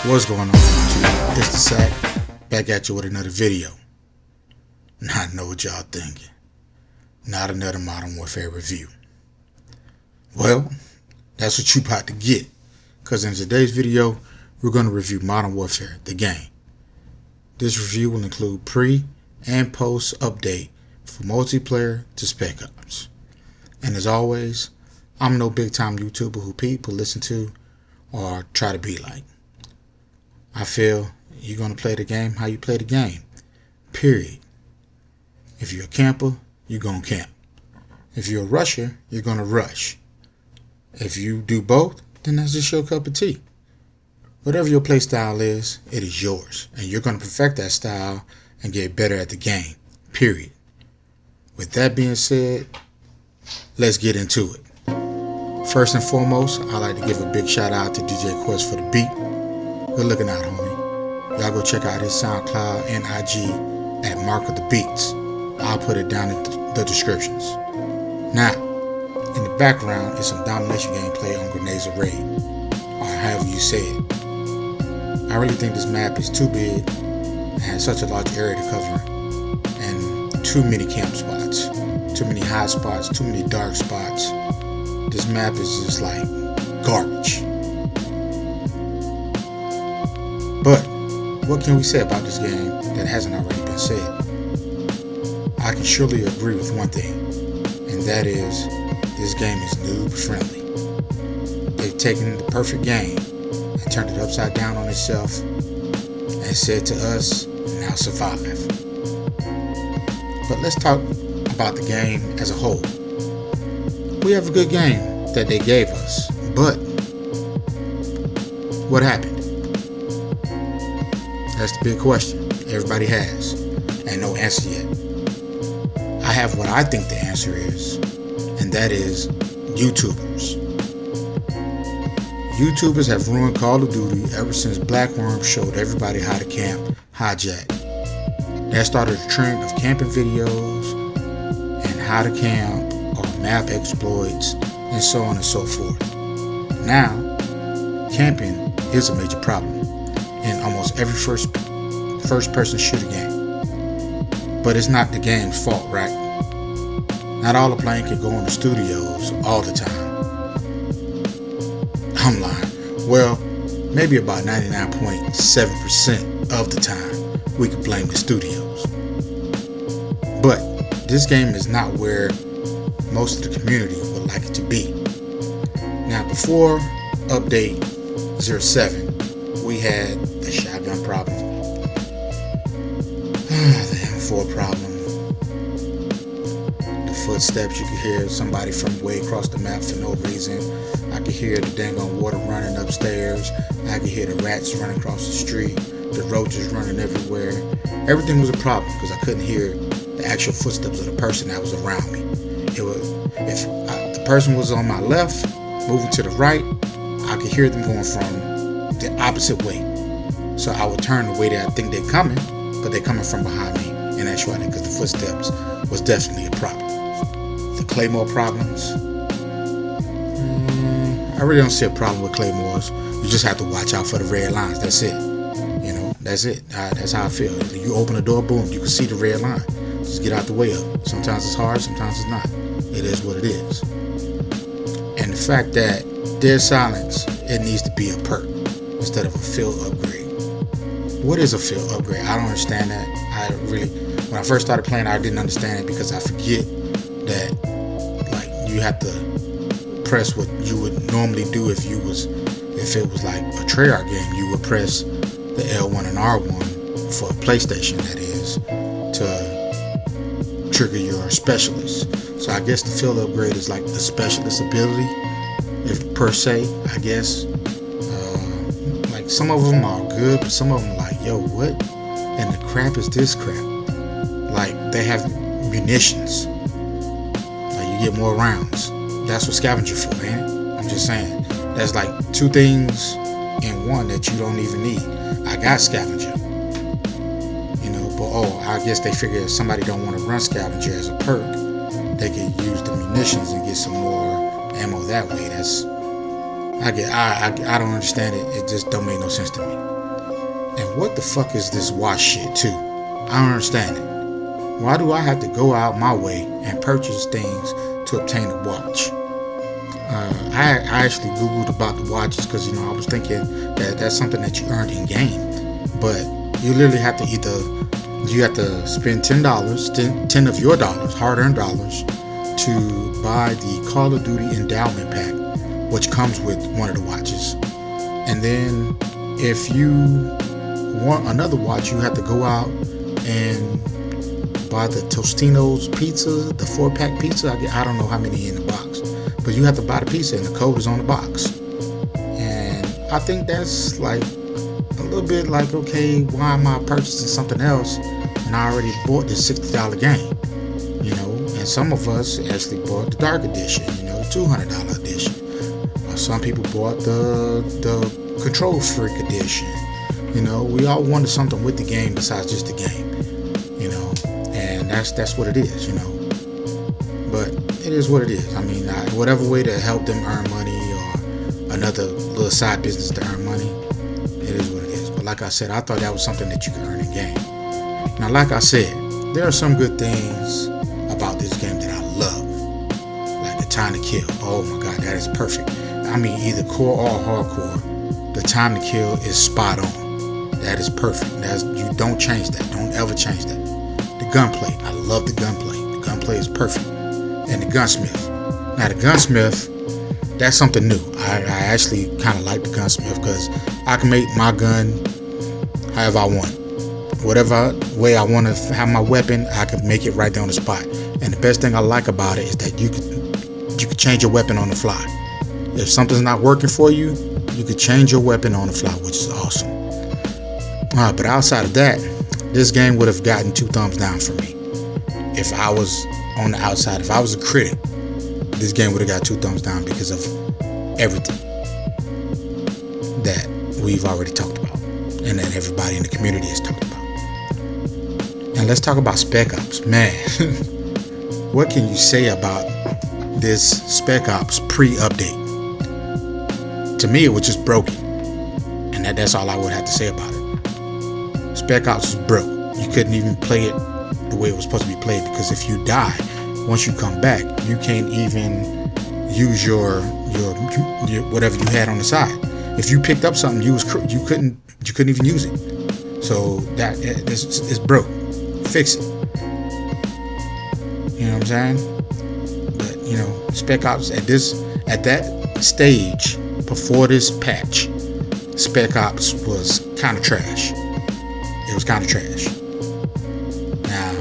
What's going on YouTube? It's the Sack, back at you with another video. Now I know what y'all thinking. Not another Modern Warfare review. Well, that's what you about to get. Because in today's video, we're going to review Modern Warfare, the game. This review will include pre- and post-update for multiplayer to Spec Ops. And as always, I'm no big-time YouTuber who people listen to or try to be like. I feel you're going to play the game how you play the game. Period. If you're a camper, you're going to camp. If you're a rusher, you're going to rush. If you do both, then that's just your cup of tea. Whatever your play style is, it is yours. And you're going to perfect that style and get better at the game. Period. With that being said, let's get into it. First and foremost, I'd like to give a big shout out to DJ Quest for the beat. Good looking out, homie. Y'all go check out his SoundCloud and IG at Mark of the Beats. I'll put it down in the descriptions. Now, in the background is some domination gameplay on Grenades of Raid, or however you say it. I really think this map is too big and has such a large area to cover, and too many camp spots, too many hot spots, too many dark spots. This map is just like garbage. But what can we say about this game that hasn't already been said? I can surely agree with one thing, and that is this game is noob friendly. They've taken the perfect game and turned it upside down on itself and said to us, now survive. But let's talk about the game as a whole. We have a good game that they gave us, but what happened? That's the big question everybody has, and no answer yet. I have what I think the answer is, and that is YouTubers. YouTubers have ruined Call of Duty ever since Black Worm showed everybody how to camp hijack. That started a trend of camping videos and how to camp or map exploits and so on and so forth. Now, camping is a major problem in almost every first-person shooter game. But it's not the game's fault, right? Not all the playing can go in the studios all the time. I'm lying. Well, maybe about 99.7% of the time we could blame the studios. But this game is not where most of the community would like it to be. Now, before update 07, we had the shotgun problem, the M4 problem, the footsteps. You could hear somebody from way across the map for no reason. I could hear the dang on water running upstairs. I could hear the rats running across the street, the roaches running everywhere. Everything was a problem because I couldn't hear the actual footsteps of the person that was around me. It was, if the person was on my left, moving to the right, I could hear them going from the opposite way. So I would turn the way that I think they're coming, but they're coming from behind me in actuality because the footsteps was definitely a problem. The Claymore problems, I really don't see a problem with Claymores. You just have to watch out for the red lines. That's it. You know, that's it. That's how I feel. You open the door, boom, you can see the red line. Just get out the way of it. Sometimes it's hard, sometimes it's not. It is what it is. And the fact that dead silence, it needs to be a perk instead of a field upgrade. What is a field upgrade? I don't understand that. When I first started playing, I didn't understand it because I forget that, like, you have to press what you would normally do if it was like a Treyarch game. You would press the L1 and R1 for a PlayStation, that is, to trigger your specialist. So I guess the field upgrade is like the specialist ability, if per se, I guess. Like some of them are good, but some of them are like, yo, what? And the crap is this crap? Like they have munitions. Like you get more rounds. That's what scavenger for, ain't it? I'm just saying. That's like two things in one that you don't even need. I got scavenger. You know, but I guess they figure if somebody don't want to run scavenger as a perk, they can use the munitions and get some more ammo that way. I don't understand it. It just don't make no sense to me. And what the fuck is this watch shit too? I don't understand it. Why do I have to go out my way and purchase things to obtain a watch? I actually Googled about the watches because, I was thinking that that's something that you earned in game. But you literally have to you have to spend $10, 10 of your dollars, hard-earned dollars, to buy the Call of Duty endowment pack, which comes with one of the watches. And then if you want another watch, you have to go out and buy the Tostino's pizza, the 4-pack pizza. I don't know how many in the box, but you have to buy the pizza and the code is on the box. And I think that's like a little bit like, okay, why am I purchasing something else and I already bought this $60 game? And some of us actually bought the dark edition, the $200 edition. Some people bought the Control Freak edition. We all wanted something with the game besides just the game. And that's what it is. But it is what it is. Whatever way to help them earn money or another little side business to earn money, it is what it is. But like I said, I thought that was something that you could earn in game. Now, like I said, there are some good things about this game that I love, like the time to kill. Oh my god, that is perfect. Either core or hardcore, the time to kill is spot on. That is perfect. You don't change that. Don't ever change that. The gunplay, I love the gunplay. The gunplay is perfect. And the gunsmith. Now the gunsmith, that's something new. I actually kind of like the gunsmith because I can make my gun however I want. Whatever way I want to have my weapon, I can make it right there on the spot. And the best thing I like about it is that you could change your weapon on the fly. If something's not working for you, you could change your weapon on the fly, which is awesome. But outside of that, this game would have gotten 2 thumbs down for me. If I was on the outside, if I was a critic, this game would have got 2 thumbs down because of everything that we've already talked about and that everybody in the community has talked about. And let's talk about Spec Ops. Man, what can you say about this Spec Ops pre-update? To me, it was just broken. And that's all I would have to say about it. Spec Ops was broke. You couldn't even play it the way it was supposed to be played because if you die, once you come back, you can't even use your whatever you had on the side. If you picked up something, you couldn't even use it. So that it's broke. Fix it. You know what I'm saying? But Spec Ops at that stage before this patch, Spec Ops was kind of trash. It was kind of trash. Now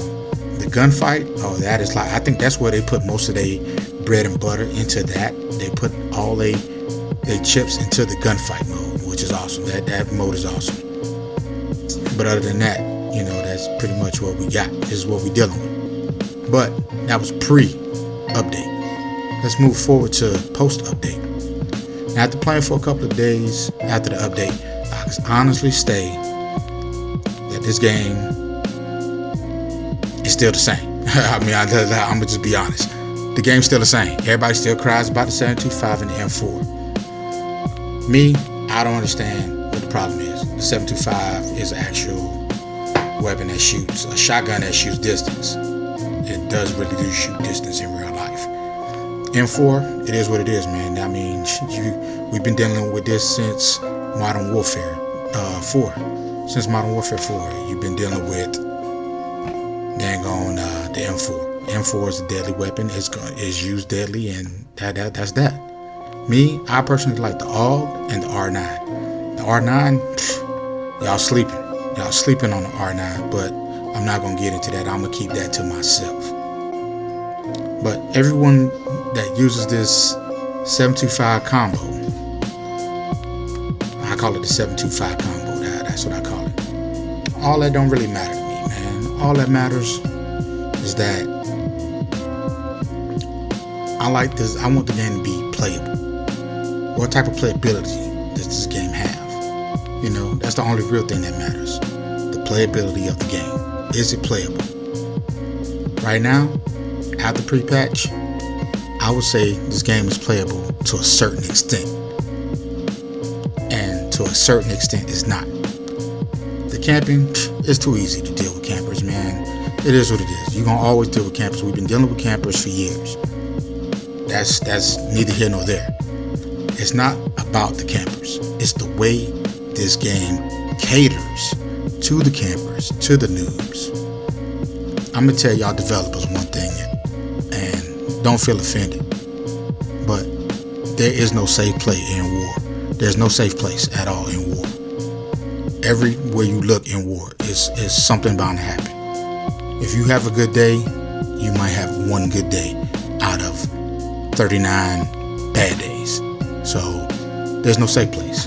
the gunfight, that is I think that's where they put most of their bread and butter into that. They put all their chips into the gunfight mode, which is awesome. That mode is awesome. But other than that, that's pretty much what we got. This is what we're dealing with. But that was pre-update. Let's move forward to post-update. Now, after playing for a couple of days after the update, I can honestly say that this game is still the same. I'm gonna just be honest. The game's still the same. Everybody still cries about the 725 and the M4. Me, I don't understand what the problem is. The 725 is an actual weapon that shoots, a shotgun that shoots distance. It does really do shoot distance in real life. M4, it is what it is, man. We've been dealing with this since Modern Warfare 4. Since Modern Warfare 4, you've been dealing with the M4. M4 is a deadly weapon. It's used deadly, and that's that. Me, I personally like the AUG and the R9. The R9, y'all sleeping. Y'all sleeping on the R9, but I'm not going to get into that. I'm going to keep that to myself. But everyone that uses this 725 combo, I call it the 725 combo. That's what I call it. All that don't really matter to me, man. All that matters is that I like this. I want the game to be playable. What type of playability does this game have? That's the only real thing that matters. The playability of the game. Is it playable? Right now, after pre-patch, I would say this game is playable to a certain extent. to a certain extent it's not. The camping, it's too easy to deal with campers, man. It is what it is. You're gonna always deal with campers. We've been dealing with campers for years. That's neither here nor there. It's not about the campers. It's the way this game caters to the campers, to the noobs. I'm gonna tell y'all developers one thing, and don't feel offended, but there is no safe play in war. There's no safe place at all in war. Everywhere you look in war is something bound to happen. If you have a good day, you might have one good day out of 39 bad days. So there's no safe place.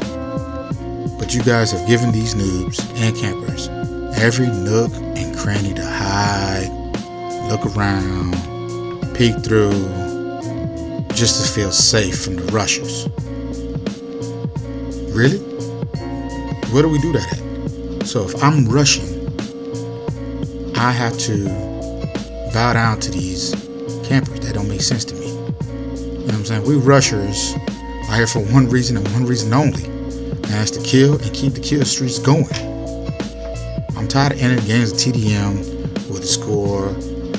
But you guys have given these noobs and campers every nook and cranny to hide, look around, peek through, just to feel safe from the rushers. Really? Where do we do that at? So if I'm rushing, I have to bow down to these campers. That don't make sense to me. You know what I'm saying? We rushers are here for one reason and one reason only. And that's to kill and keep the kill streaks going. I'm tired of entering games of TDM with a score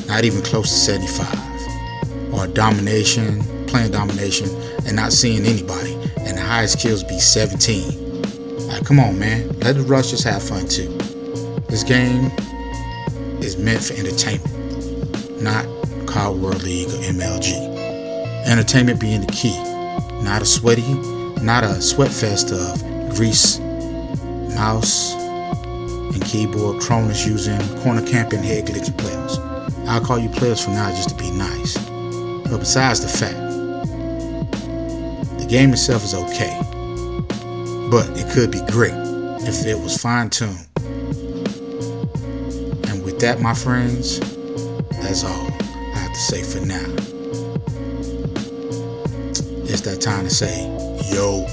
not even close to 75. Or domination, playing domination, and not seeing anybody. And the highest kills be 17. Like, come on, man. Let the rushers have fun too. This game is meant for entertainment, not COD World League or MLG. Entertainment being the key, not a sweat fest of grease, mouse, and keyboard Cronus using corner camping head glitching players. I'll call you players for now just to be nice. But besides the fact, the game itself is okay, but it could be great if it was fine-tuned. And with that, my friends, that's all I have to say for now. It's that time to say, yo.